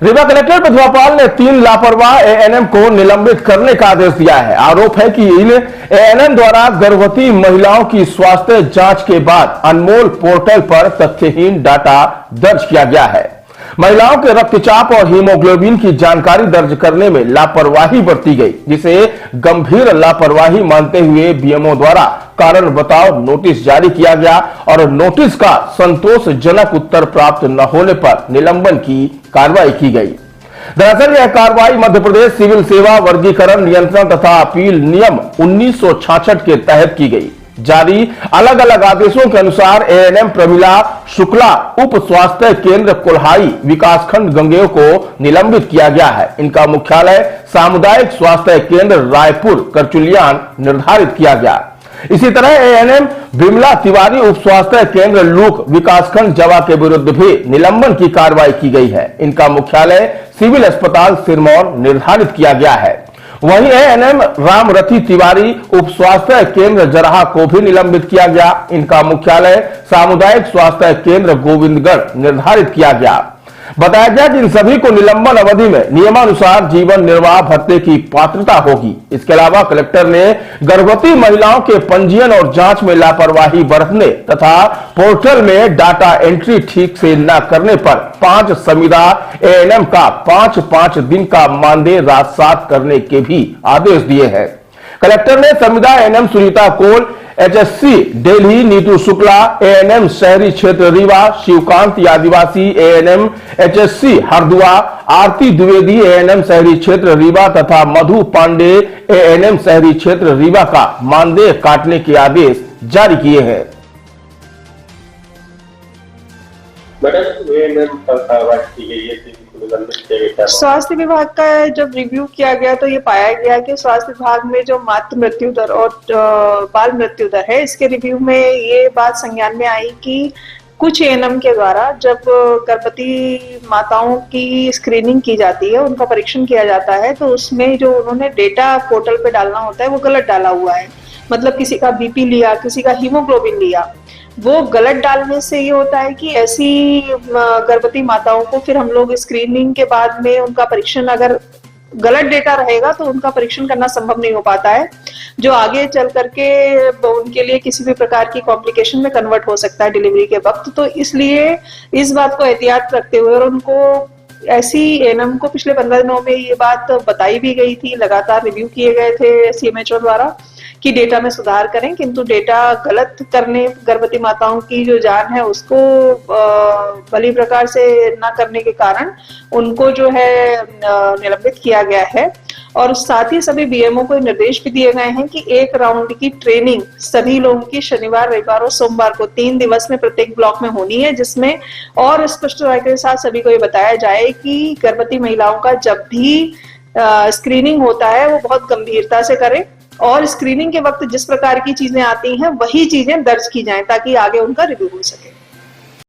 Rewa collector Pratibha Pal ने 3 लापरवाह ANM को निलंबित करने का आदेश दिया है। आरोप है कि इन एएनएम द्वारा गर्भवती महिलाओं की स्वास्थ्य जांच के बाद अनमोल पोर्टल पर तथ्यहीन डाटा दर्ज किया गया है। महिलाओं के रक्तचाप और हीमोग्लोबिन की जानकारी दर्ज करने में लापरवाही बरती गई, जिसे गंभीर लापरवाही मानते हुए बीएमओ द्वारा कारण बताओ नोटिस जारी किया गया और नोटिस का संतोषजनक उत्तर प्राप्त न होने पर निलंबन की कार्रवाई की गई। दरअसल यह कार्रवाई मध्य प्रदेश सिविल सेवा वर्गीकरण नियंत्रण तथा अपील नियम 1966 के तहत की गई। जारी अलग अलग आदेशों के अनुसार एएनएम प्रमिला शुक्ला उप स्वास्थ्य केंद्र कोल्हाई विकासखंड गंगेय को निलंबित किया गया है। इनका मुख्यालय सामुदायिक स्वास्थ्य केंद्र रायपुर करचुलियान निर्धारित किया गया। इसी तरह एएनएम विमला तिवारी उप स्वास्थ्य केंद्र लूक विकासखंड जवा के विरुद्ध भी निलंबन की कार्रवाई की गई है। इनका मुख्यालय सिविल अस्पताल सिरमौर निर्धारित किया गया है। वहीं एएनएम रामरथी तिवारी उप स्वास्थ्य केंद्र जराहा को भी निलंबित किया गया। इनका मुख्यालय सामुदायिक स्वास्थ्य केंद्र गोविंदगढ़ निर्धारित किया गया। बताया गया कि इन सभी को निलंबन अवधि में नियमानुसार जीवन निर्वाह भत्ते की पात्रता होगी। इसके अलावा कलेक्टर ने गर्भवती महिलाओं के पंजीयन और जांच में लापरवाही बरतने तथा पोर्टल में डाटा एंट्री ठीक से न करने पर 5 संविदा एएनएम का 5-5 दिन का मानदेय राजसात करने के भी आदेश दिए हैं। कलेक्टर ने संविदा एएनएम सुनीता कोल, एचएससी दिल्ली नीतू शुक्ला, एएनएम शहरी क्षेत्र रीवा शिवकांत आदिवासी, एएनएम एचएससी हरदुआ आरती द्विवेदी, एएनएम शहरी क्षेत्र रीवा तथा मधु पांडे एएनएम शहरी क्षेत्र रीवा का मानदेय काटने के आदेश जारी किए हैं। स्वास्थ्य विभाग का जब रिव्यू किया गया तो ये पाया गया कि स्वास्थ्य विभाग में जो मातृ मृत्यु दर और बाल मृत्यु दर है, इसके रिव्यू में ये बात संज्ञान में आई कि कुछ एएनएम के द्वारा जब गर्भवती माताओं की स्क्रीनिंग की जाती है, उनका परीक्षण किया जाता है, तो उसमें जो उन्होंने डेटा पोर्टल पे डालना होता है वो गलत डाला हुआ है। मतलब किसी का बीपी लिया, किसी का हीमोग्लोबिन लिया, वो गलत डालने से ये होता है कि ऐसी गर्भवती माताओं को फिर हम लोग स्क्रीनिंग के बाद में उनका परीक्षण अगर गलत डेटा रहेगा तो उनका परीक्षण करना संभव नहीं हो पाता है, जो आगे चल करके उनके लिए किसी भी प्रकार की कॉम्प्लिकेशन में कन्वर्ट हो सकता है डिलीवरी के वक्त। तो इसलिए इस बात को एहतियात रखते हुए और उनको ऐसी एएनएम को पिछले 15 दिनों में ये बात बताई भी गई थी, लगातार रिव्यू किए गए थे सीएमएचओ द्वारा कि डेटा में सुधार करें, किंतु डेटा गलत करने गर्भवती माताओं की जो जान है उसको भली प्रकार से न करने के कारण उनको जो है निलंबित किया गया है। और साथ ही सभी बीएमओ को निर्देश भी दिए गए हैं कि 1 राउंड की ट्रेनिंग सभी लोगों की शनिवार, रविवार और सोमवार को 3 दिवस में प्रत्येक ब्लॉक में होनी है, जिसमें और स्पष्टता के साथ सभी को ये बताया जाए कि गर्भवती महिलाओं का जब भी स्क्रीनिंग होता है वो बहुत गंभीरता से करें और स्क्रीनिंग के वक्त जिस प्रकार की चीजें आती हैं वही चीजें दर्ज की जाएं ताकि आगे उनका रिव्यू हो सके।